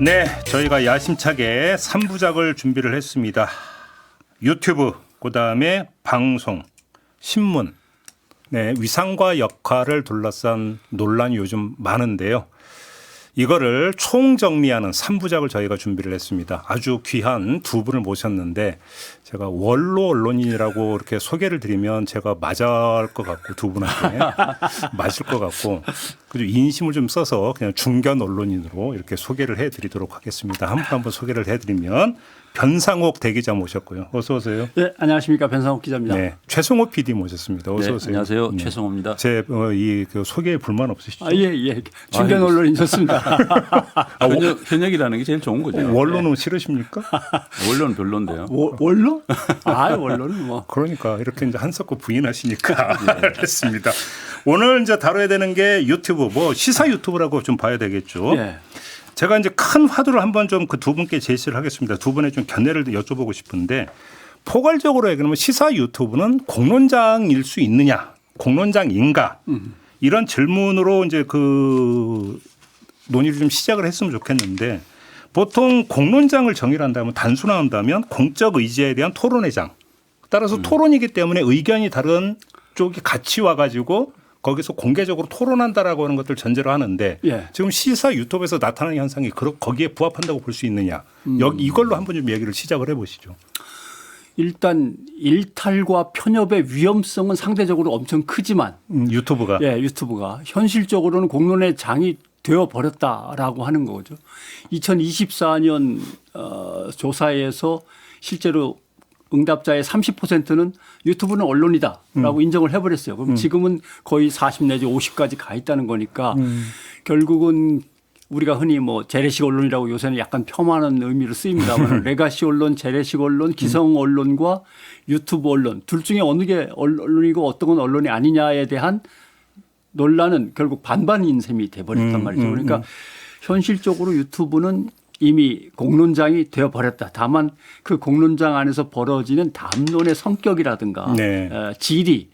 네, 저희가 야심차게 3부작을 준비를 했습니다. 유튜브, 그다음에 방송, 신문, 네, 위상과 역할을 둘러싼 논란이 요즘 많은데요. 이거를 총정리하는 3부작을 저희가 준비를 했습니다. 아주 귀한 두 분을 모셨는데 제가 원로 언론인이라고 이렇게 소개를 드리면 제가 맞을 것 같고 두 분한테 맞을 것 같고 그리고 인심을 좀 써서 그냥 중견 언론인으로 이렇게 소개를 해드리도록 하겠습니다. 한 분 한 분 소개를 해드리면 변상옥 대기자 모셨고요. 어서 오세요. 네, 안녕하십니까. 변상옥 기자입니다. 네, 최성호 PD 모셨습니다. 어서 네, 오세요. 안녕하세요. 네. 최성호입니다. 제 그 소개에 불만 없으시죠? 예. 중견 언론인 좋습니다. 현역이라는 게 제일 좋은 거죠. 원로는 싫으십니까? 원로는 별론데요. 원로? 원로는 뭐. 그러니까 이렇게 이제 한석구 부인하시니까 알겠습니다. 오늘 이제 다뤄야 되는 게 유튜브, 뭐 시사 유튜브라고 좀 봐야 되겠죠. 예. 제가 이제 큰 화두를 한번 좀 그 두 분께 제시를 하겠습니다. 두 분의 좀 견해를 여쭤보고 싶은데 포괄적으로 얘기하면 시사 유튜브는 공론장일 수 있느냐, 공론장인가 이런 질문으로 이제 그 논의를 좀 시작을 했으면 좋겠는데 보통 공론장을 정의를 한다면 단순화한다면 공적 의제에 대한 토론의 장. 따라서 토론이기 때문에 의견이 다른 쪽이 같이 와가지고 거기서 공개적으로 토론한다라고 하는 것들 전제로 하는데 예. 지금 시사 유튜브에서 나타나는 현상이 거기에 부합한다고 볼 수 있느냐. 여기 이걸로 한번 좀 얘기를 시작을 해보시죠. 일단 일탈과 편협의 위험성은 상대적으로 엄청 크지만 유튜브가. 유튜브가 현실적으로는 공론의 장이 되어 버렸다라고 하는 거죠. 2024년 조사에서 실제로 응답자의 30%는 유튜브는 언론이다라고 인정을 해버렸어요. 그럼 지금은 거의 40 내지 50까지 가 있다는 거니까 결국은 우리가 흔히 뭐 재래식 언론이라고 요새는 약간 폄하하는 의미로 쓰입니다만 레가시 언론, 재래식 언론, 기성 언론과 유튜브 언론 둘 중에 어느 게 언론이고 어떤 건 언론이 아니냐에 대한 논란은 결국 반반인 셈이 돼버렸단 말이죠. 그러니까 현실적으로 유튜브는 이미 공론장이 되어버렸다. 다만 그 공론장 안에서 벌어지는 담론의 성격이라든가 네. 질이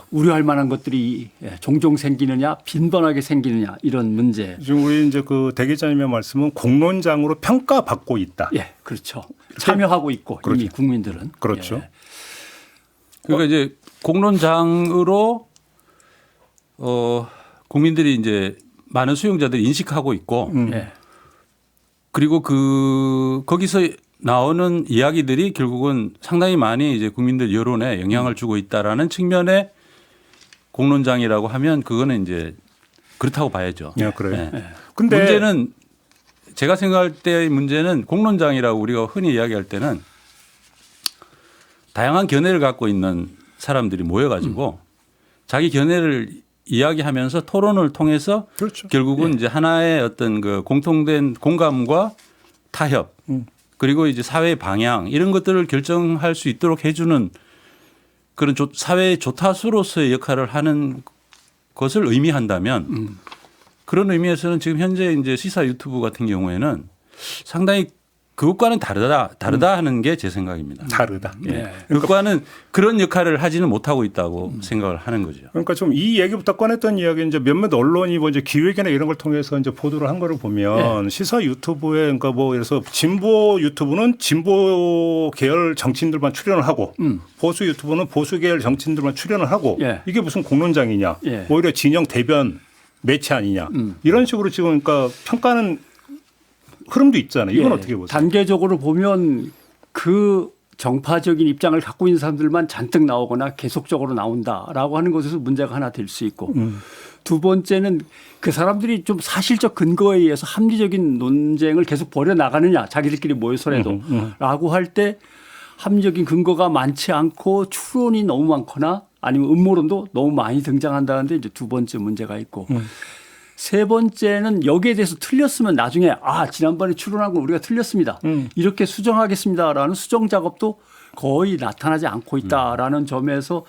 우려할 만한 것들이 종종 생기느냐 빈번하게 생기느냐 이런 문제. 지금 우리 이제 그 대기자님의 말씀은 공론장으로 평가받고 있다. 예, 그렇죠. 참여하고 있고 그렇죠. 이미 국민들은. 그렇죠. 예. 그러니까 이제 공론장으로 국민들이 이제 많은 수용자들이 인식하고 있고 예. 그리고 거기서 나오는 이야기들이 결국은 상당히 많이 이제 국민들 여론에 영향을 주고 있다라는 측면의 공론장이라고 하면 그거는 이제 그렇다고 봐야죠. 예, 그래요. 네. 근데 문제는 제가 생각할 때의 문제는 공론장이라고 우리가 흔히 이야기할 때는 다양한 견해를 갖고 있는 사람들이 모여가지고 자기 견해를 이야기하면서 토론을 통해서 그렇죠. 결국은 이제 하나의 어떤 그 공통된 공감과 타협 그리고 이제 사회 방향 이런 것들을 결정할 수 있도록 해주는 그런 사회의 조타수로서의 역할을 하는 것을 의미한다면 그런 의미에서는 지금 현재 이제 시사 유튜브 같은 경우에는 상당히 그것과는 다르다 하는 게 제 생각입니다. 다르다. 예. 그것과는 그런 역할을 하지는 못하고 있다고 생각을 하는 거죠. 그러니까 좀 이 얘기부터 꺼냈던 이야기는 이제 몇몇 언론이 뭐 이제 기획이나 이런 걸 통해서 이제 보도를 한 거를 보면 시사 유튜브에 그러니까 뭐 그래서 진보 유튜브는 진보 계열 정치인들만 출연을 하고 보수 유튜브는 보수 계열 정치인들만 출연을 하고 이게 무슨 공론장이냐 오히려 진영 대변 매체 아니냐 이런 식으로 지금 그러니까 평가는 흐름도 있잖아요. 이건 어떻게 보세요? 단계적으로 보면 그 정파적인 입장을 갖고 있는 사람들만 잔뜩 나오거나 계속적으로 나온다라고 하는 것에서 문제가 하나 될 수 있고 두 번째는 그 사람들이 좀 사실적 근거에 의해서 합리적인 논쟁을 계속 벌여나가느냐 자기들끼리 모여서라도 라고 할 때 합리적인 근거가 많지 않고 추론이 너무 많거나 아니면 음모론도 너무 많이 등장한다는데 이제 두 번째 문제가 있고 세 번째는 여기에 대해서 틀렸으면 나중에 지난번에 추론한 건 우리가 틀렸습니다. 이렇게 수정하겠습니다라는 수정 작업도 거의 나타나지 않고 있다라는 점에서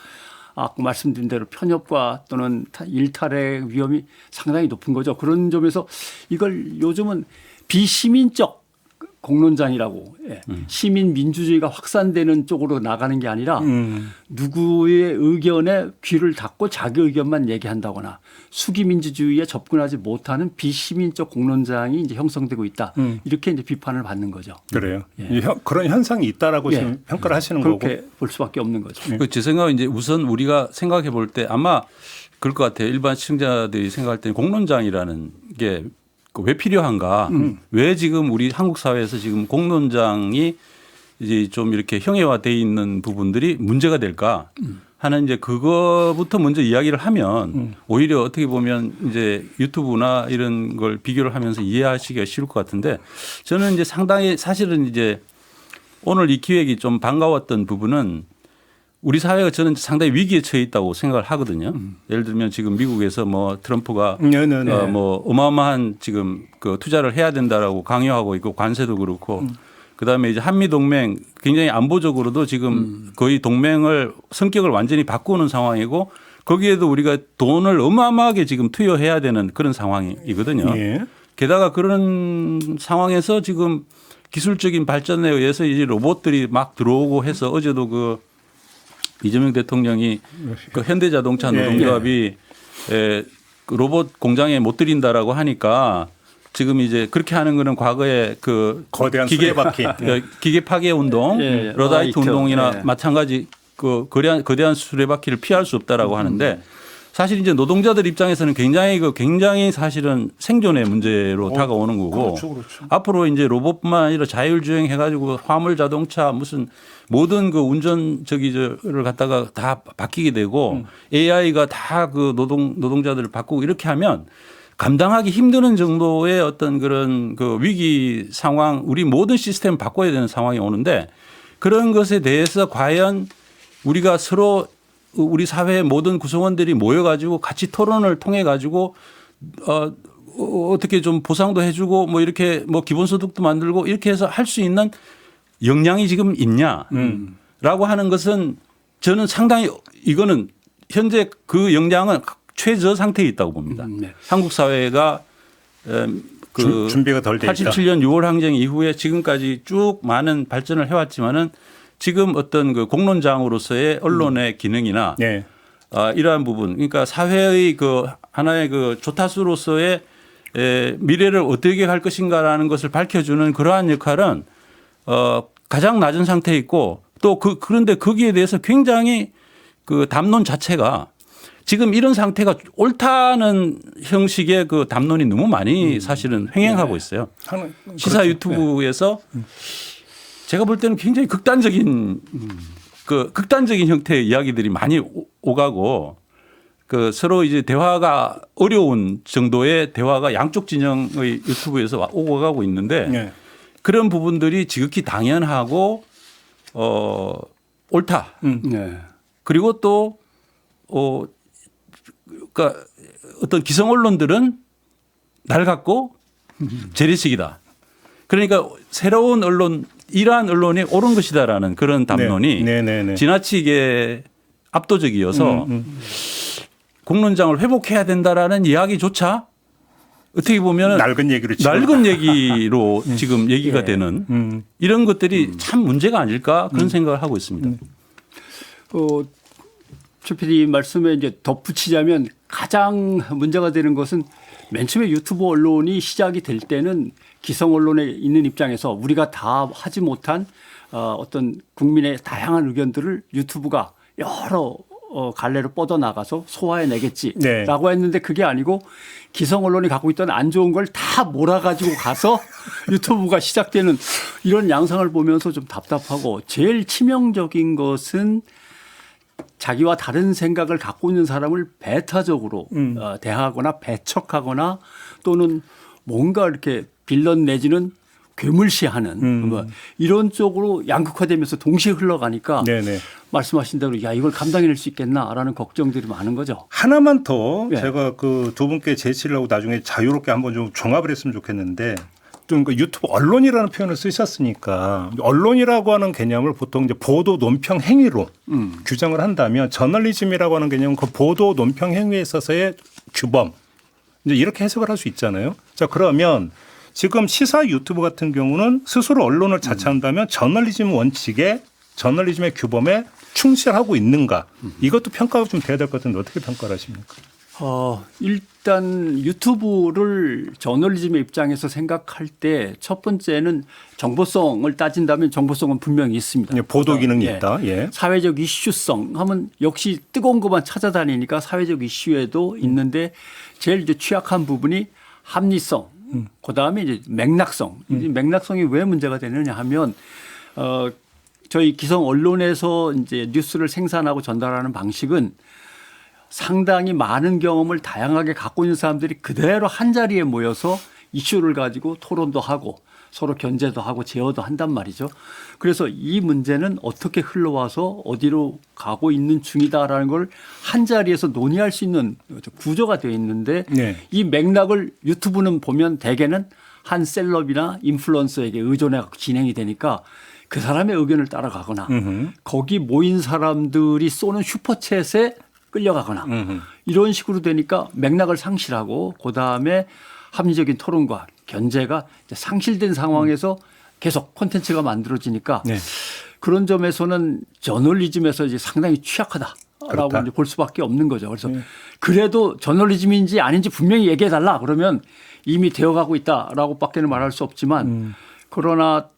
아까 말씀드린 대로 편협과 또는 일탈의 위험이 상당히 높은 거죠. 그런 점에서 이걸 요즘은 비시민적 공론장이라고 시민 민주주의가 확산되는 쪽으로 나가는 게 아니라 누구의 의견에 귀를 닫고 자기 의견만 얘기한다거나 수기 민주주의에 접근하지 못하는 비시민적 공론장이 이제 형성되고 있다. 이렇게 이제 비판을 받는 거죠. 그래요. 그런 현상이 있다라고 지금 평가를 하시는 거고. 그렇게 볼 수밖에 없는 거죠. 제 생각은 이제 우선 우리가 생각해 볼 때 아마 그럴 것 같아요. 일반 시청자들이 생각할 때 공론장이라는 게 왜 필요한가? 왜 지금 우리 한국 사회에서 지금 공론장이 이제 좀 이렇게 형해화돼 있는 부분들이 문제가 될까 하는 이제 그거부터 먼저 이야기를 하면 오히려 어떻게 보면 이제 유튜브나 이런 걸 비교를 하면서 이해하시기가 쉬울 것 같은데 저는 이제 상당히 사실은 이제 오늘 이 기획이 좀 반가웠던 부분은 우리 사회가 저는 상당히 위기에 처해 있다고 생각을 하거든요. 예를 들면 지금 미국에서 뭐 트럼프가 뭐 어마어마한 지금 그 투자를 해야 된다라고 강요하고 있고 관세도 그렇고 그다음에 이제 한미 동맹 굉장히 안보적으로도 지금 거의 동맹을 성격을 완전히 바꾸는 상황이고 거기에도 우리가 돈을 어마어마하게 지금 투여해야 되는 그런 상황이거든요. 예. 게다가 그런 상황에서 지금 기술적인 발전에 의해서 이제 로봇들이 막 들어오고 해서 어제도 그 이재명 대통령이 그 현대자동차 노동조합이 그 로봇 공장에 못 들인다라고 하니까 지금 이제 그렇게 하는 거는 과거에 그 거대한 수레바퀴 기계 파괴 운동, 러다이트 운동이나 마찬가지 그 거대한 수레바퀴를 피할 수 없다라고 하는데 사실 이제 노동자들 입장에서는 굉장히 사실은 생존의 문제로 다가오는 거고 그렇죠. 앞으로 이제 로봇뿐만 아니라 자율주행 해가지고 화물 자동차 무슨 모든 그 운전 저기를 갖다가 다 바뀌게 되고 AI가 다 그 노동자들을 바꾸고 이렇게 하면 감당하기 힘드는 정도의 어떤 그런 그 위기 상황 우리 모든 시스템을 바꿔야 되는 상황이 오는데 그런 것에 대해서 과연 우리가 서로 우리 사회의 모든 구성원들이 모여가지고 같이 토론을 통해 가지고 어떻게 좀 보상도 해주고 뭐 이렇게 뭐 기본소득도 만들고 이렇게 해서 할 수 있는 역량이 지금 있냐라고 하는 것은 저는 상당히 이거는 현재 그 역량은 최저 상태에 있다고 봅니다. 한국 사회가 그 준비가 덜 돼 있다. 87년 6월 항쟁 이후에 지금까지 쭉 많은 발전을 해왔지만은 지금 어떤 그 공론장으로서의 언론의 기능이나 이러한 부분 그러니까 사회의 그 하나의 그 조타수로서의 미래를 어떻게 갈 것인가라는 것을 밝혀주는 그러한 역할은 가장 낮은 상태에 있고 또 그런데 거기에 대해서 굉장히 그 담론 자체가 지금 이런 상태가 옳다는 형식의 그 담론이 너무 많이 사실은 횡행하고 있어요. 시사 유튜브에서 제가 볼 때는 굉장히 극단적인 형태의 이야기들이 많이 오가고 그 서로 이제 대화가 어려운 정도의 대화가 양쪽 진영의 유튜브에서 오고 가고 있는데 그런 부분들이 지극히 당연하고 옳다. 그리고 또 그러니까 어떤 기성 언론들은 낡았고 재래식이다. 그러니까 새로운 언론 이러한 언론이 옳은 것이다라는 그런 담론이 지나치게 압도적이어서 공론장을 회복해야 된다라는 이야기조차 어떻게 보면 낡은 얘기로 지금 얘기가 되는 이런 것들이 참 문제가 아닐까 그런 생각을 하고 있습니다. 최 PD 말씀에 이제 덧붙이자면 가장 문제가 되는 것은 맨 처음에 유튜브 언론이 시작이 될 때는 기성 언론에 있는 입장에서 우리가 다 하지 못한 어떤 국민의 다양한 의견들을 유튜브가 여러 갈래로 뻗어나가서 소화해내겠지라고 했는데 그게 아니고 기성 언론이 갖고 있던 안 좋은 걸 다 몰아가지고 가서 유튜브가 시작되는 이런 양상을 보면서 좀 답답하고 제일 치명적인 것은 자기와 다른 생각을 갖고 있는 사람을 배타적으로 대하거나 배척하거나 또는 뭔가 이렇게 빌런 내지는 괴물시하는 뭐 이런 쪽으로 양극화되면서 동시에 흘러가니까 말씀하신 대로 야 이걸 감당해낼 수 있겠나라는 걱정들이 많은 거죠. 하나만 더 제가 그 두 분께 제시를 하고 나중에 자유롭게 한번 좀 종합을 했으면 좋겠는데 좀 그 유튜브 언론이라는 표현을 쓰셨으니까 언론이라고 하는 개념을 보통 이제 보도 논평 행위로 규정을 한다면 저널리즘이라고 하는 개념은 그 보도 논평 행위에 있어서의 규범 이제 이렇게 해석을 할 수 있잖아요. 자 그러면 지금 시사 유튜브 같은 경우는 스스로 언론을 자처한다면 저널리즘 원칙에 저널리즘의 규범에 충실하고 있는가 이것도 평가가 좀 돼야 될 것 같은데 어떻게 평가를 하십니까? 일단 유튜브를 저널리즘의 입장에서 생각할 때 첫 번째는 정보성을 따진다면 정보성은 분명히 있습니다. 보도 기능이 예. 있다. 예. 사회적 이슈성 하면 역시 뜨거운 것만 찾아다니니까 사회적 이슈에도 있는데 제일 이제 취약한 부분이 합리성, 그다음에 이제 맥락성. 이 맥락성이 왜 문제가 되느냐 하면 저희 기성 언론에서 이제 뉴스를 생산하고 전달하는 방식은 상당히 많은 경험을 다양하게 갖고 있는 사람들이 그대로 한 자리에 모여서 이슈를 가지고 토론도 하고 서로 견제도 하고 제어도 한단 말이죠. 그래서 이 문제는 어떻게 흘러와서 어디로 가고 있는 중이다라는 걸 한 자리에서 논의할 수 있는 구조가 되어 있는데 네. 이 맥락을 유튜브는 보면 대개는 한 셀럽이나 인플루언서에게 의존해 진행이 되니까 그 사람의 의견을 따라가거나 거기 모인 사람들이 쏘는 슈퍼챗에 끌려가거나 이런 식으로 되니까 맥락을 상실하고 그다음에 합리적인 토론과 견제가 이제 상실된 상황에서 계속 콘텐츠가 만들어지니까 네. 그런 점에서는 저널리즘에서 이제 상당히 취약하다라고 그렇다. 이제 볼 수밖에 없는 거죠. 그래서 그래도 저널리즘인지 아닌지 분명히 얘기해 달라 그러면 이미 되어가고 있다라고 밖에는 말할 수 없지만 그러나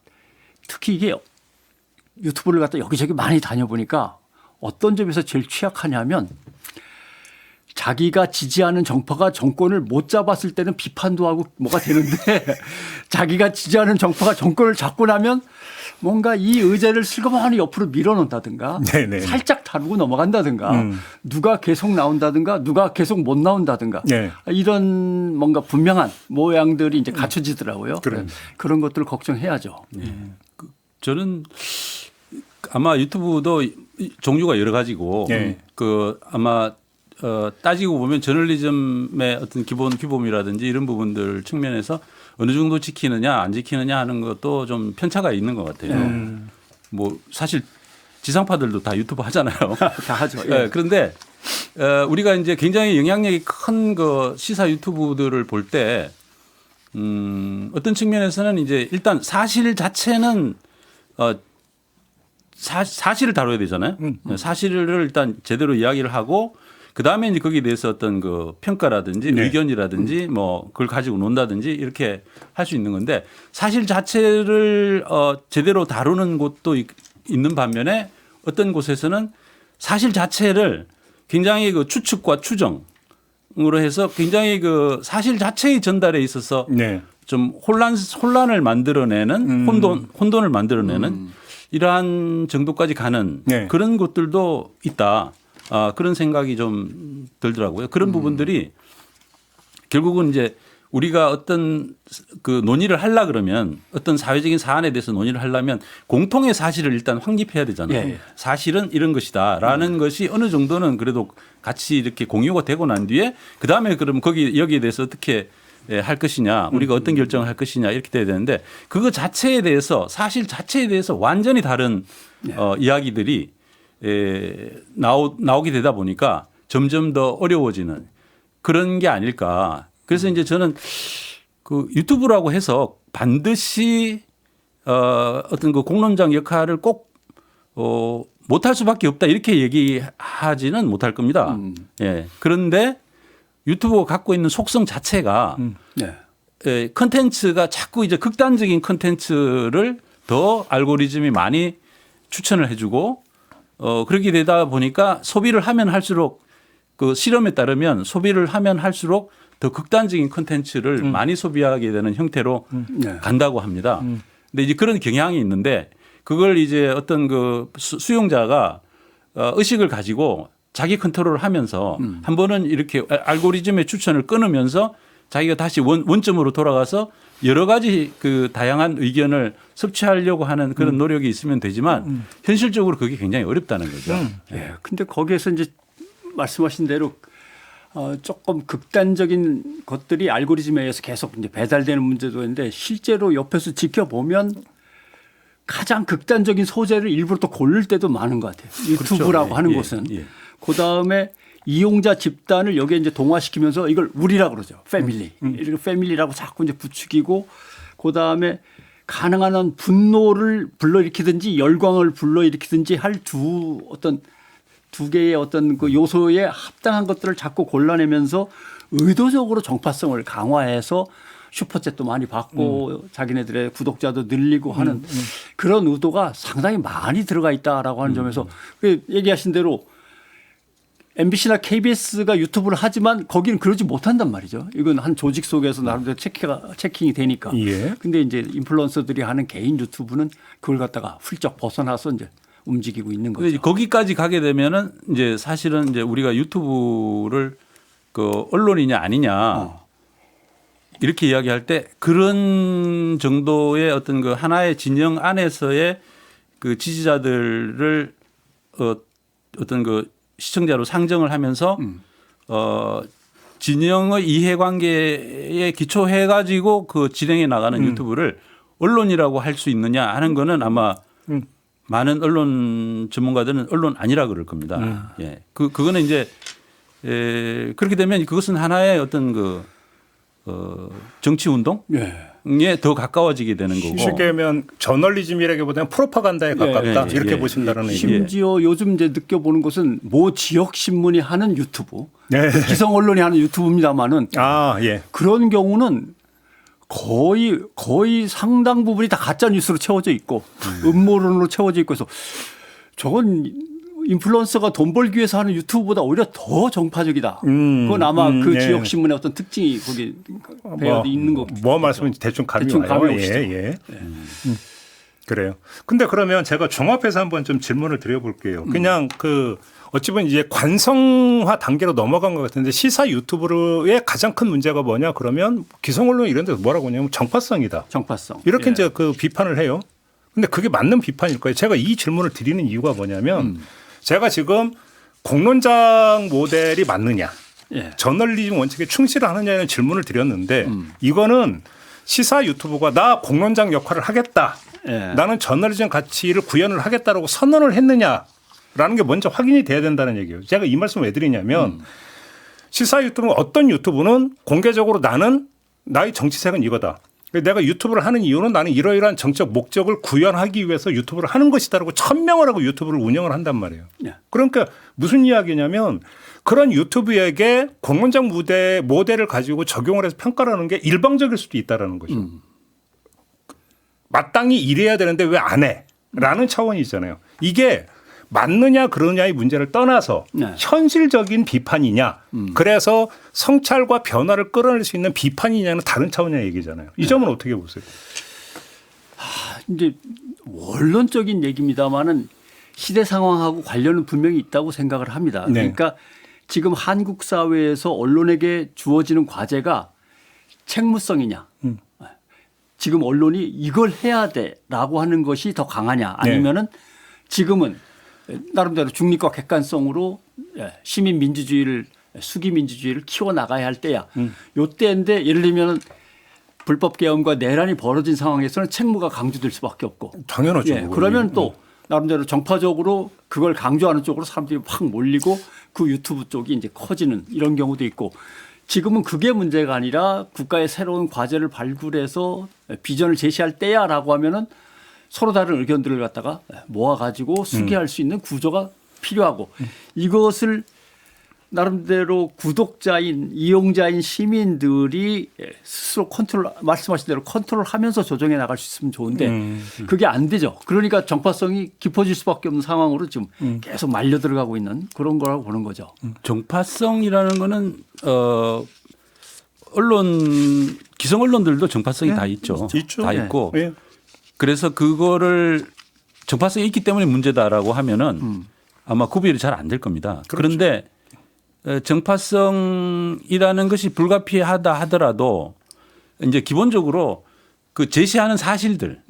특히 이게 유튜브를 갖다 여기저기 많이 다녀보니까 어떤 점에서 제일 취약하냐면 자기가 지지하는 정파가 정권을 못 잡았을 때는 비판도 하고 뭐가 되는데 자기가 지지하는 정파가 정권을 잡고 나면 뭔가 이 의제를 슬그머니 옆으로 밀어놓는다든가 네네. 살짝 다루고 넘어간다든가 누가 계속 나온다든가 누가 계속 못 나온다든가 네. 이런 뭔가 분명한 모양들이 이제 갖춰지더라고요. 그래. 그런 것들을 걱정해야죠. 저는 아마 유튜브도 종류가 여러 가지고 네. 그 아마 따지고 보면 저널리즘의 어떤 기본 규범이라든지 이런 부분들 측면에서 어느 정도 지키느냐 안 지키느냐 하는 것도 좀 편차가 있는 것 같아요. 뭐 사실 지상파들도 다 유튜브 하잖아요. 다 하죠. 예. 네, 그런데 우리가 이제 굉장히 영향력이 큰 그 시사 유튜브들을 볼 때 어떤 측면에서는 이제 일단 사실 자체는 사실을 다뤄야 되잖아요. 사실을 일단 제대로 이야기를 하고 그다음에 이제 거기에 대해서 어떤 그 평가라든지 네. 의견이라든지 뭐 그걸 가지고 논다든지 이렇게 할 수 있는 건데 사실 자체를 제대로 다루는 곳도 있는 반면에 어떤 곳에서는 사실 자체를 굉장히 그 추측과 추정으로 해서 굉장히 그 사실 자체의 전달에 있어서 네. 좀 혼란을 만들어내는 혼돈을 만들어내는 이러한 정도까지 가는 네. 그런 것들도 있다. 그런 생각이 좀 들더라고요. 그런 부분들이 결국은 이제 우리가 어떤 그 논의를 하려 그러면 어떤 사회적인 사안에 대해서 논의를 하려면 공통의 사실을 일단 확립해야 되잖아요. 예, 예. 사실은 이런 것이다라는 것이 어느 정도는 그래도 같이 이렇게 공유가 되고 난 뒤에 그다음에 그럼 여기에 대해서 어떻게 할 것이냐 우리가 어떤 결정을 할 것이냐 이렇게 돼야 되는데 그거 자체에 대해서 사실 자체에 대해서 완전히 다른 이야기들이 나오게 되다 보니까 점점 더 어려워지는 그런 게 아닐까. 그래서 이제 저는 그 유튜브라고 해서 반드시 어떤 그 공론장 역할을 꼭 못할 수밖에 없다 이렇게 얘기하지는 못할 겁니다. 예. 그런데 유튜브가 갖고 있는 속성 자체가 네. 컨텐츠가 자꾸 이제 극단적인 컨텐츠를 더 알고리즘이 많이 추천을 해주고 그렇게 되다 보니까 소비를 하면 할수록 그 실험에 따르면 소비를 하면 할수록 더 극단적인 컨텐츠를 많이 소비하게 되는 형태로 네. 간다고 합니다. 근데 이제 그런 경향이 있는데 그걸 이제 어떤 그 수용자가 의식을 가지고 자기 컨트롤을 하면서 한 번은 이렇게 알고리즘의 추천을 끊으면서 자기가 다시 원점으로 돌아가서 여러 가지 그 다양한 의견을 섭취하려고 하는 그런 노력이 있으면 되지만 현실적으로 그게 굉장히 어렵다는 거죠. 예. 근데 거기에서 이제 말씀하신 대로 조금 극단적인 것들이 알고리즘에 의해서 계속 이제 배달되는 문제도 있는데 실제로 옆에서 지켜보면 가장 극단적인 소재를 일부러 또 고를 때도 많은 것 같아요. 유튜브라고 그렇죠. 하는 예, 곳은. 예. 그다음에 이용자 집단을 여기에 이제 동화시키면서 이걸 우리라 그러죠. 패밀리. 이렇게 패밀리라고 자꾸 이제 부추기고 그다음에 가능한 한 분노를 불러일으키든지 열광을 불러일으키든지 할 두 개의 어떤 그 요소에 합당한 것들을 자꾸 골라내면서 의도적으로 정파성을 강화해서 슈퍼챗도 많이 받고 자기네들의 구독자도 늘리고 하는 그런 의도가 상당히 많이 들어가 있다라고 하는 점에서 그 얘기하신 대로 MBC나 KBS가 유튜브를 하지만 거기는 그러지 못한단 말이죠. 이건 한 조직 속에서 나름대로 체킹이 되니까. 예. 근데 이제 인플루언서들이 하는 개인 유튜브는 그걸 갖다가 훌쩍 벗어나서 이제 움직이고 있는 근데 이제 거죠. 거기까지 가게 되면은 이제 사실은 이제 우리가 유튜브를 그 언론이냐 아니냐 이렇게 이야기할 때 그런 정도의 어떤 그 하나의 진영 안에서의 그 지지자들을 어떤 그 시청자로 상정을 하면서 진영의 이해관계에 기초해 가지고 그 진행해 나가는 유튜브를 언론이라고 할 수 있느냐 하는 거는 아마 많은 언론 전문가들은 언론 아니라 그럴 겁니다. 예. 그거는 이제 그렇게 되면 그것은 하나의 어떤 그 정치 운동에 예. 더 가까워지게 되는 거고. 쉽게 하면 저널리즘이라기보다는 프로파간다에 가깝다 예, 이렇게 예. 보신다는 얘기. 심지어 요즘 이제 느껴보는 것은 모 지역 신문이 하는 유튜브, 네. 기성 언론이 하는 유튜브입니다만은 아 예. 그런 경우는 거의 상당 부분이 다 가짜 뉴스로 채워져 있고 음모론으로 채워져 있고 해서 저건 인플루언서가 돈 벌기 위해서 하는 유튜브보다 오히려 더 정파적이다. 그건 아마 그 예. 지역 신문의 어떤 특징이 거기 배어 있는 거. 뭐 말씀인지 대충 감이 대충 와요. 감이 오시죠. 예. 그래요. 근데 그러면 제가 종합해서 한번 좀 질문을 드려볼게요. 그냥 그 어찌 보면 이제 관성화 단계로 넘어간 것 같은데 시사 유튜브의 가장 큰 문제가 뭐냐 그러면 기성 언론 이런 데서 뭐라고 하냐면 정파성이다. 정파성. 이렇게 예. 이제 그 비판을 해요. 근데 그게 맞는 비판일까요? 제가 이 질문을 드리는 이유가 뭐냐면 제가 지금 공론장 모델이 맞느냐, 예. 저널리즘 원칙에 충실하느냐는 질문을 드렸는데 이거는 시사 유튜브가 나 공론장 역할을 하겠다. 예. 나는 저널리즘 가치를 구현을 하겠다라고 선언을 했느냐라는 게 먼저 확인이 돼야 된다는 얘기예요. 제가 이 말씀을 왜 드리냐면 시사 유튜브는 어떤 유튜브는 공개적으로 나는 나의 정치색은 이거다. 내가 유튜브를 하는 이유는 나는 이러이러한 정책 목적을 구현하기 위해서 유튜브를 하는 것이다라고 천명을 하고 유튜브를 운영을 한단 말이에요. 예. 그러니까 무슨 이야기냐면 그런 유튜브에게 공론장 모델을 가지고 적용을 해서 평가를 하는 게 일방적일 수도 있다라는 거죠. 마땅히 이래야 되는데 왜 안 해? 라는 차원이잖아요. 이게 맞느냐 그러냐의 문제를 떠나서 네. 현실적인 비판이냐 그래서 성찰과 변화를 끌어낼 수 있는 비판이냐는 다른 차원의 얘기잖아요. 이 점은 어떻게 보세요? 이제 원론적인 얘기입니다만은 시대 상황하고 관련은 분명히 있다고 생각을 합니다. 네. 그러니까 지금 한국 사회에서 언론에게 주어지는 과제가 책무성이냐. 지금 언론이 이걸 해야 돼라고 하는 것이 더 강하냐 아니면은 지금은 나름대로 중립과 객관성으로 시민 민주주의를 수기 민주주의를 키워 나가야 할 때야. 요때인데 예를 들면 불법 계엄과 내란이 벌어진 상황에서는 책무가 강조될 수밖에 없고. 당연하죠. 예, 그러면 또 나름대로 정파적으로 그걸 강조하는 쪽으로 사람들이 확 몰리고 그 유튜브 쪽이 이제 커지는 이런 경우도 있고 지금은 그게 문제가 아니라 국가의 새로운 과제를 발굴해서 비전을 제시할 때야라고 하면은 서로 다른 의견들을 갖다가 모아가지고 수기할 수 있는 구조가 필요하고 이것을 나름대로 구독자인 이용자인 시민들이 스스로 말씀하신 대로 컨트롤하면서 조정해 나갈 수 있으면 좋은데 그게 안 되죠. 그러니까 정파성이 깊어질 수밖에 없는 상황으로 지금 계속 말려 들어가고 있는 그런 거라고 보는 거죠. 정파성이라는 거는 언론 기성 언론들도 정파성이 다 있죠. 있죠. 다 네. 있고 예. 그래서 그거를 정파성이 있기 때문에 문제다라고 하면은 아마 구별이 잘 안 될 겁니다. 그렇죠. 그런데 정파성이라는 것이 불가피하다 하더라도 이제 기본적으로 그 제시하는 사실들,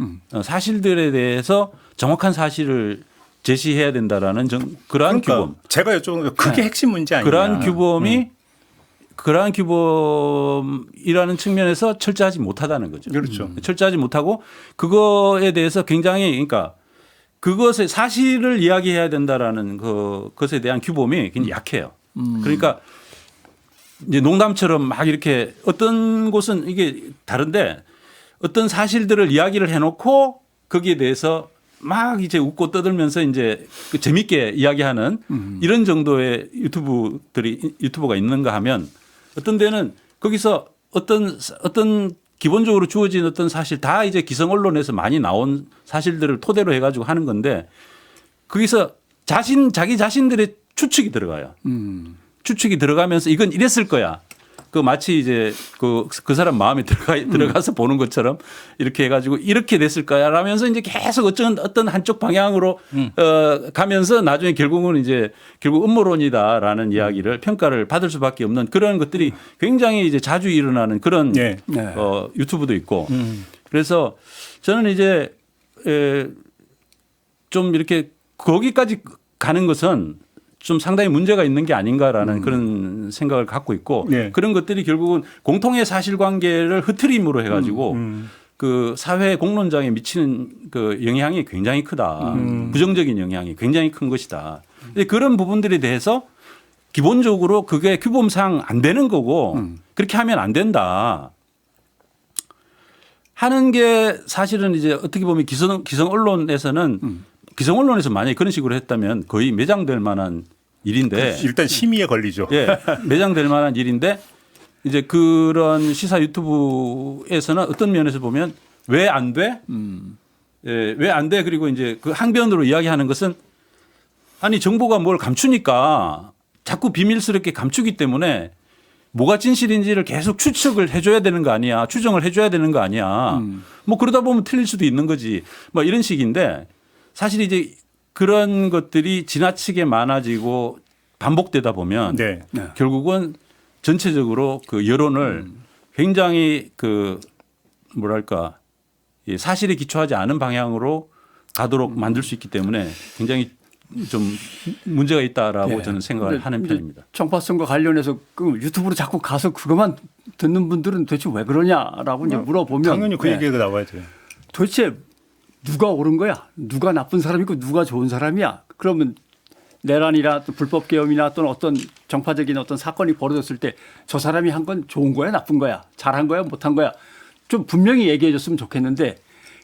사실들에 대해서 정확한 사실을 제시해야 된다라는 그러한 그러니까 규범. 제가 여쭤보는 그게 핵심 문제 아니냐. 그러한 규범이라는 측면에서 철저하지 못하다는 거죠. 그렇죠. 철저하지 못하고 그거에 대해서 굉장히 그러니까 그것의 사실을 이야기해야 된다라는 그것에 대한 규범이 굉장히 약해요. 그러니까 이제 농담처럼 막 이렇게 어떤 곳은 이게 다른데 어떤 사실들을 이야기를 해놓고 거기에 대해서 막 이제 웃고 떠들면서 이제 그 재밌게 이야기하는 이런 정도의 유튜버가 있는가 하면 어떤 데는 거기서 어떤 기본적으로 주어진 어떤 사실 다 이제 기성 언론에서 많이 나온 사실들을 토대로 해가지고 하는 건데 거기서 자기 자신들의 추측이 들어가요. 추측이 들어가면서 이건 이랬을 거야. 그 마치 이제 그 사람 마음에 들어가서 보는 것처럼 이렇게 해가지고 이렇게 됐을 거야 라면서 이제 계속 어떤 한쪽 방향으로 가면서 나중에 결국 음모론이다라는 이야기를 평가를 받을 수밖에 없는 그런 것들이 굉장히 이제 자주 일어나는 그런 네. 유튜브도 있고 그래서 저는 이제 좀 이렇게 거기까지 가는 것은 좀 상당히 문제가 있는 게 아닌가라는 그런 생각을 갖고 있고 네. 그런 것들이 결국은 공통의 사실관계를 흐트림으로 해가지고 그 사회 공론장에 미치는 그 영향이 굉장히 크다. 부정적인 영향이 굉장히 큰 것이다. 근데 그런 부분들에 대해서 기본적으로 그게 규범상 안 되는 거고 그렇게 하면 안 된다. 하는 게 사실은 이제 어떻게 보면 기성 언론에서는 기성 언론에서 만약에 그런 식으로 했다면 거의 매장될 만한 일인데 일단 심의에 걸리죠. 예, 매장될 만한 일인데 이제 그런 시사 유튜브에서는 어떤 면에서 보면 왜 안 돼? 예, 왜 안 돼? 그리고 이제 그 항변으로 이야기하는 것은 아니 정부가 뭘 감추니까 자꾸 비밀스럽게 감추기 때문에 뭐가 진실인지를 계속 추측을 해줘야 되는 거 아니야. 추정을 해줘야 되는 거 아니야. 뭐 그러다 보면 틀릴 수도 있는 거지. 뭐 이런 식인데 사실 이제 그런 것들이 지나치게 많아지고 반복되다 보면 네. 결국은 전체적으로 그 여론을 굉장히 그 뭐랄까 이 사실에 기초하지 않은 방향으로 가도록 만들 수 있기 때문에 굉장히 좀 문제가 있다라고 네. 저는 생각을 하는 편입니다. 정파성과 관련해서 그 유튜브로 자꾸 가서 그것만 듣는 분들은 도대체 왜 그러냐라고 이제 물어보면 당연히 그 얘기가 나와야 돼요. 도대체 누가 옳은 거야? 누가 나쁜 사람이고 누가 좋은 사람이야? 그러면 내란이나 또 불법 계엄이나 또는 어떤 정파적인 어떤 사건이 벌어졌을 때 저 사람이 한 건 좋은 거야, 나쁜 거야, 잘한 거야, 못한 거야 좀 분명히 얘기해 줬으면 좋겠는데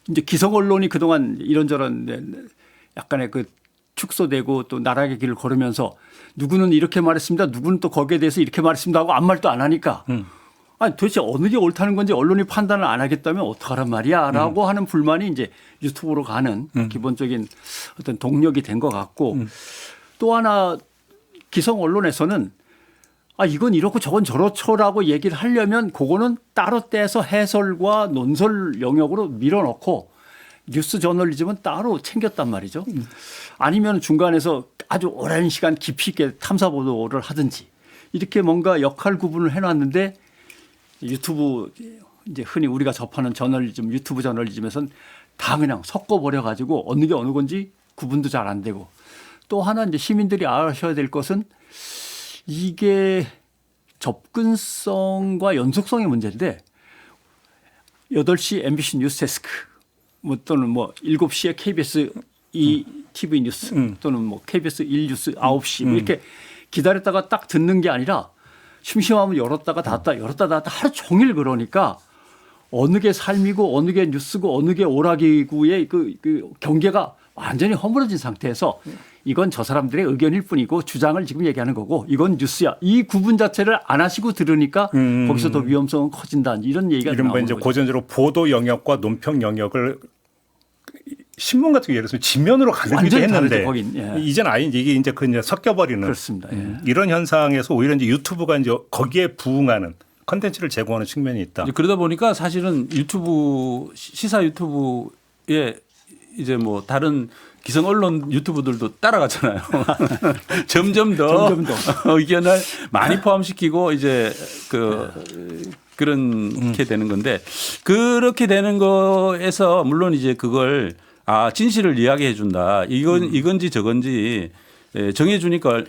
이제 기성 언론이 그동안 이런저런 약간의 그 축소되고 또 나락의 길을 걸으면서 누구는 이렇게 말했습니다. 누구는 또 거기에 대해서 이렇게 말했습니다 하고 아무 말도 안 하니까 아니 도대체 어느 게 옳다는 건지 언론이 판단을 안 하겠다면 어떡하란 말이야 라고 하는 불만이 이제 유튜브로 가는 기본적인 어떤 동력이 된 것 같고 또 하나 기성 언론에서는 아, 이건 이렇고 저건 저렇죠라고 얘기를 하려면 그거는 따로 떼서 해설과 논설 영역으로 밀어넣고 뉴스 저널리즘은 따로 챙겼단 말이죠. 아니면 중간에서 아주 오랜 시간 깊이 있게 탐사 보도를 하든지 이렇게 뭔가 역할 구분을 해놨는데 유튜브 이제 흔히 우리가 접하는 저널리즘, 유튜브 저널리즘에서는 다 그냥 섞어버려 가지고 어느 게 어느 건지 구분도 잘 안 되고 또 하나 이제 시민들이 아셔야 될 것은 이게 접근성과 연속성의 문제인데 8시 MBC 뉴스데스크 뭐 또는 뭐 7시에 KBS TV 뉴스 또는 뭐 KBS 1뉴스 9시 뭐 이렇게 기다렸다가 딱 듣는 게 아니라 심심하면 열었다가 닫았다 열었다 닫았다 하루 종일 그러니까 어느 게 삶이고 어느 게 뉴스고 어느 게 오락이고의 그 경계가 완전히 허물어진 상태에서 이건 저 사람들의 의견일 뿐이고 주장을 지금 얘기하는 거고 이건 뉴스야. 이 구분 자체를 안 하시고 들으니까 거기서 더 위험성은 커진다. 이런 얘기가 이른바 나오는 이제 거죠. 고전적으로 보도 영역과 논평 영역을 신문 같은 게 예를 들어서 지면으로 가르기도 완전히 했는데 다르죠, 거긴. 예. 이제는 아예 이게 이제 그 이제 섞여버리는 그렇습니다. 예. 이런 현상에서 오히려 이제 유튜브가 이제 거기에 부응하는 컨텐츠를 제공하는 측면이 있다. 그러다 보니까 사실은 유튜브 시사 유튜브에 이제 뭐 다른 기성 언론 유튜브들도 따라가잖아요. 점점 더 의견을 많이 포함시키고 이제 그렇게 되는 건데 그렇게 되는 거에서 물론 이제 그걸 진실을 이야기해 준다. 이건지 저건지 정해 주니까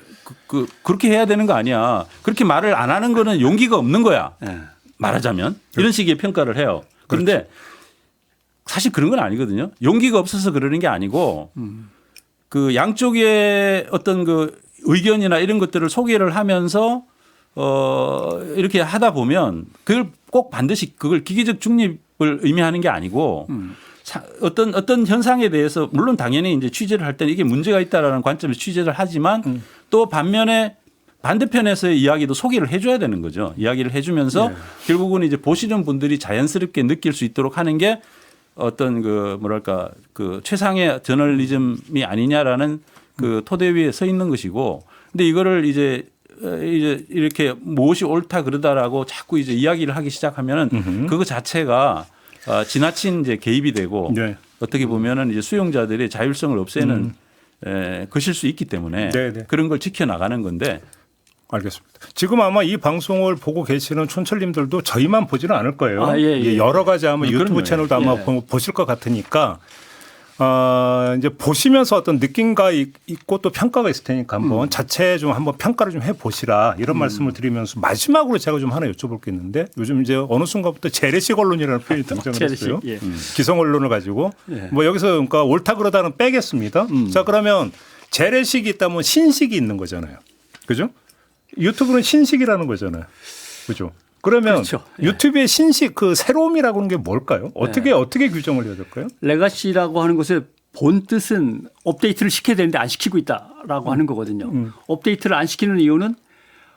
그렇게 해야 되는 거 아니야. 그렇게 말을 안 하는 거는 용기가 없는 거야. 말하자면 이런 식의 평가를 해요. 그런데 사실 그런 건 아니거든요. 용기가 없어서 그러는 게 아니고 그 양쪽의 어떤 그 의견이나 이런 것들을 소개를 하면서 이렇게 하다 보면 그걸 꼭 반드시 그걸 기계적 중립을 의미하는 게 아니고 어떤 현상에 대해서 물론 당연히 이제 취재를 할 때는 이게 문제가 있다라는 관점에서 취재를 하지만 또 반면에 반대편에서의 이야기도 소개를 해줘야 되는 거죠. 이야기를 해주면서 결국은 이제 보시는 분들이 자연스럽게 느낄 수 있도록 하는 게 어떤 그 뭐랄까 그 최상의 저널리즘이 아니냐라는 그 토대 위에 서 있는 것이고, 근데 이거를 이제 이렇게 무엇이 옳다 그러다라고 자꾸 이제 이야기를 하기 시작하면은 그거 자체가 지나친 이제 개입이 되고 네. 어떻게 보면은 이제 수용자들의 자율성을 없애는 것일 수 있기 때문에 네네. 그런 걸 지켜나가는 건데. 알겠습니다. 지금 아마 이 방송을 보고 계시는 촌철님들도 저희만 보지는 않을 거예요. 아, 예. 여러 가지 아마 유튜브 그럼요. 채널도 아마 예. 보실 것 같으니까 이제 보시면서 어떤 느낌가 있고 또 평가가 있을 테니까 한번 자체 좀 한번 평가를 좀 해보시라 이런 말씀을 드리면서 마지막으로 제가 좀 하나 여쭤볼 게 있는데 요즘 이제 어느 순간부터 재래식 언론이라는 표현이 등장을 재래식, 했어요. 예. 기성 언론을 가지고 예. 뭐 여기서 그러니까 옳다 그러다는 빼겠습니다. 자 그러면 재래식이 있다면 신식이 있는 거잖아요. 그죠? 유튜브는 신식이라는 거잖아요. 그죠? 그러면 그렇죠. 예. 유튜브의 신식 그 새로움이라고 하는 게 뭘까요? 어떻게 규정을 해야 될까요? 레가시라고 하는 것의 본 뜻은 업데이트를 시켜야 되는데 안 시키고 있다라고 하는 거거든요. 업데이트를 안 시키는 이유는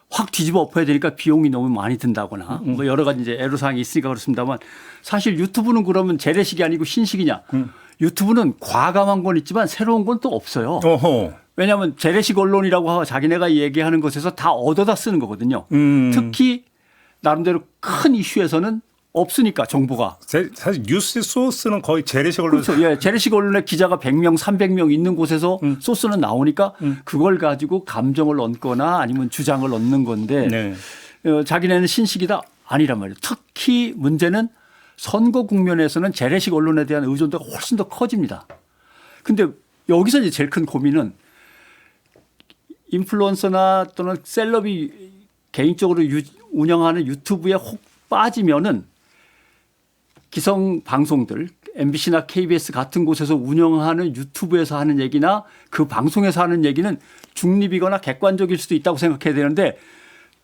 확 뒤집어 엎어야 되니까 비용이 너무 많이 든다거나 뭐 여러 가지 이제 애로사항이 있으니까 그렇습니다만 사실 유튜브는 그러면 재래식이 아니고 신식이냐. 유튜브는 과감한 건 있지만 새로운 건 또 없어요. 어허. 왜냐하면 재래식 언론이라고 하고 자기네가 얘기하는 것에서 다 얻어다 쓰는 거거든요. 특히 나름대로 큰 이슈에서는 없으니까 정보가. 사실 뉴스 소스는 거의 재래식 언론. 그렇죠. 예, 재래식 언론에 기자가 100명, 300명 있는 곳에서 소스는 나오니까 그걸 가지고 감정을 얻거나 아니면 주장을 얻는 건데 네. 자기네는 신식이다 아니란 말이에요. 특히 문제는 선거 국면에서는 재래식 언론에 대한 의존도가 훨씬 더 커집니다. 근데 여기서 이제 제일 큰 고민은 인플루언서나 또는 셀럽이 개인적으로 운영하는 유튜브에 혹 빠지면은 기성 방송들 MBC나 KBS 같은 곳에서 운영하는 유튜브에서 하는 얘기나 그 방송에서 하는 얘기는 중립이거나 객관적일 수도 있다고 생각해야 되는데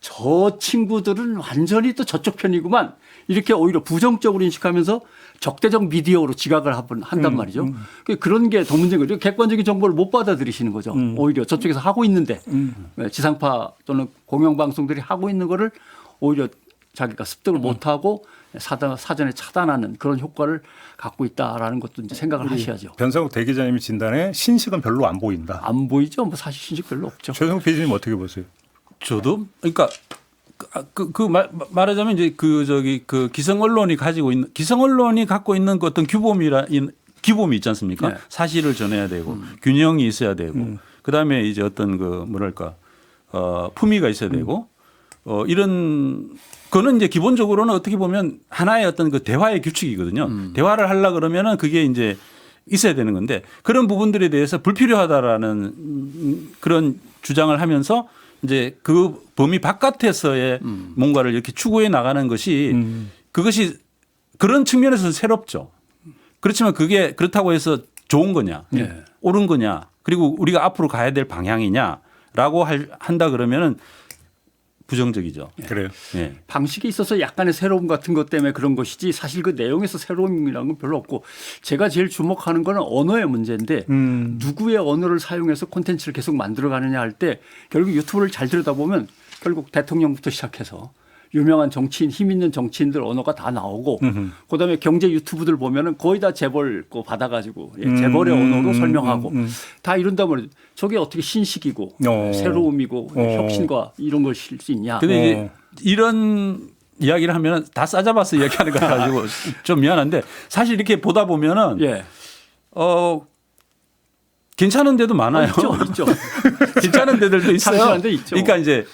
저 친구들은 완전히 또 저쪽 편이구만 이렇게 오히려 부정적으로 인식하면서 적대적 미디어로 지각을 한단 말이죠. 그런 게 더 문제인 거죠. 객관적인 정보를 못 받아들이시는 거죠. 오히려 저쪽에서 하고 있는데 지상파 또는 공영방송들이 하고 있는 거를 오히려 자기가 습득을 못하고 사전에 차단하는 그런 효과를 갖고 있다라는 것도 이제 생각을 하셔야죠. 변상욱 대기자님의 진단에 신식은 별로 안 보인다. 안 보이죠? 뭐 사실 신식 별로 없죠. 최성욱 PD님 어떻게 보세요? 저도 그러니까 말하자면 이제 그 기성 언론이 가지고 있는 기성 언론이 갖고 있는 그 어떤 규범이 있지 않습니까? 네. 사실을 전해야 되고 균형이 있어야 되고 그다음에 이제 어떤 그 뭐랄까 품위가 있어야 되고 이런 그거는 이제 기본적으로는 어떻게 보면 하나의 어떤 그 대화의 규칙이거든요. 대화를 하려 그러면은 그게 이제 있어야 되는 건데 그런 부분들에 대해서 불필요하다라는 그런 주장을 하면서 이제 그 범위 바깥에서의 뭔가를 이렇게 추구해 나가는 것이 그것이 그런 측면에서는 새롭죠. 그렇지만 그게 그렇다고 해서 좋은 거냐, 네. 옳은 거냐, 그리고 우리가 앞으로 가야 될 방향이냐라고 한다 그러면은 부정적이죠. 그래요. 예. 방식에 있어서 약간의 새로움 같은 것 때문에 그런 것이지 사실 그 내용에서 새로움이라는 건 별로 없고 제가 제일 주목하는 거는 언어의 문제인데 누구의 언어를 사용해서 콘텐츠를 계속 만들어가느냐 할 때 결국 유튜브를 잘 들여다보면 결국 대통령부터 시작해서 유명한 정치인 힘 있는 정치인들 언어가 다 나오고 그다음에 경제 유튜브들 보면은 거의 다 재벌 거 받아가지고 재벌의 언어로 설명하고 다 이런다 말이죠. 저게 어떻게 신식이고 새로움이고 혁신과 이런 걸 실 수 있냐. 근데 이제 이런 이야기를 하면 다 싸잡아서 이야기하는 거 가지고 좀 미안한데 사실 이렇게 보다 보면은 예. 괜찮은 데도 많아요. 있죠. 괜찮은 데들도 있어요. 참신한 데 있죠. 그러니까 이제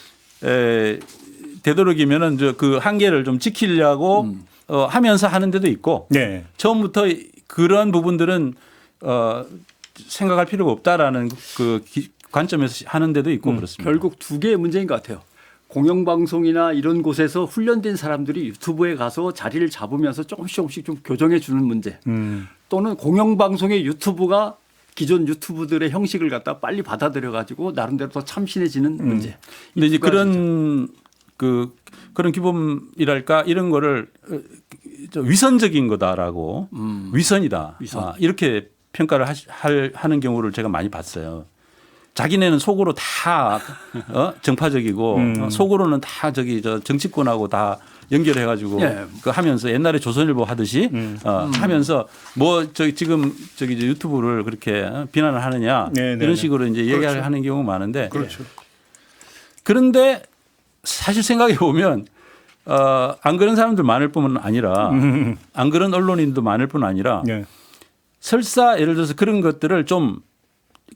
되도록이면은 그 한계를 좀 지키려고 하면서 하는 데도 있고 네. 처음부터 그런 부분들은 생각할 필요가 없다라는 그 관점에서 하는 데도 있고 그렇습니다. 결국 두 개의 문제인 것 같아요. 공영방송이나 이런 곳에서 훈련된 사람들이 유튜브에 가서 자리를 잡으면서 조금씩 좀 교정해 주는 문제. 또는 공영방송의 유튜브가 기존 유튜브들의 형식을 갖다 빨리 받아들여 가지고 나름대로 더 참신해지는 문제. 근데 이제 두 가지죠. 그런 기본이랄까 이런 거를 위선적인 거다라고 위선이다. 위선. 이렇게 평가를 하는 경우를 제가 많이 봤어요. 자기네는 속으로 다 정파적이고 속으로는 다 저 정치권하고 다 연결해가지고 예. 그 하면서 옛날에 조선일보 하듯이 하면서 뭐 지금 이제 유튜브를 그렇게 비난을 하느냐 네, 네, 이런 네. 식으로 이제 얘기를 그렇죠. 하는 경우가 많은데 그렇죠. 그런데 사실 생각해 보면 안 그런 사람들 많을 뿐만 아니라 안 그런 언론인도 많을 뿐 아니라 네. 설사 예를 들어서 그런 것들을 좀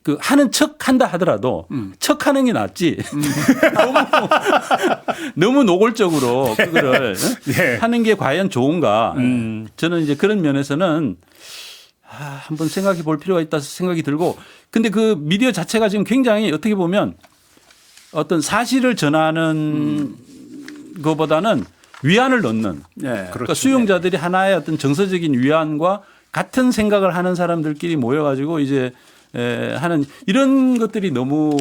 그 하는 척 한다 하더라도 척 하는 게 낫지. 너무 노골적으로 그거를 네. 하는 게 과연 좋은가. 저는 이제 그런 면에서는 한번 생각해 볼 필요가 있다 생각이 들고 근데 그 미디어 자체가 지금 굉장히 어떻게 보면 어떤 사실을 전하는 것보다는 위안을 넣는 네. 그러니까 수용자들이 하나의 어떤 정서적인 위안과 같은 생각을 하는 사람들끼리 모여가지고 이제 하는 이런 것들이 너무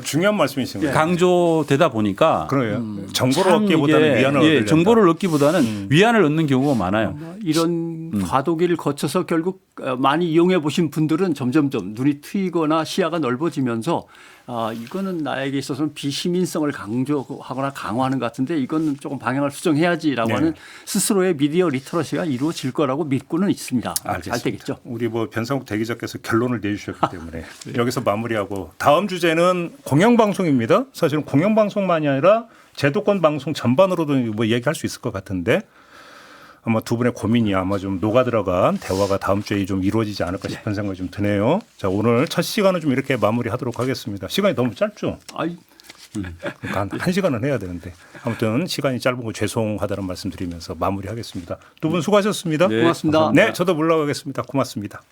중요한 말씀이신 거예요. 강조되다 보니까 그래요. 정보를 참 얻기보다는 이게, 위안을 예, 얻으려다. 정보를 얻기보다는 위안을 얻는 경우가 많아요. 이런 과도기를 거쳐서 결국 많이 이용해 보신 분들은 점점점 눈이 트이거나 시야가 넓어지면서 이거는 나에게 있어서는 비시민성을 강조하거나 강화하는 것 같은데 이건 조금 방향을 수정해야지라고 네. 하는 스스로의 미디어 리터러시가 이루어질 거라고 믿고는 있습니다. 잘 되겠죠. 우리 뭐 변상욱 대기자께서 결론을 내주셨기 때문에 여기서 마무리하고 다음 주제는 공영방송입니다. 사실은 공영방송만이 아니라 제도권 방송 전반으로도 뭐 얘기할 수 있을 것 같은데 아마 두 분의 고민이 아마 좀 녹아들어간 대화가 다음 주에 좀 이루어지지 않을까 싶은 생각이 좀 드네요. 자, 오늘 첫 시간은 좀 이렇게 마무리하도록 하겠습니다. 시간이 너무 짧죠? 아이, 그러니까 한 시간은 해야 되는데 아무튼 시간이 짧은 거 죄송하다는 말씀 드리면서 마무리하겠습니다. 두 분 수고하셨습니다. 네, 고맙습니다. 네, 저도 물러가겠습니다. 고맙습니다.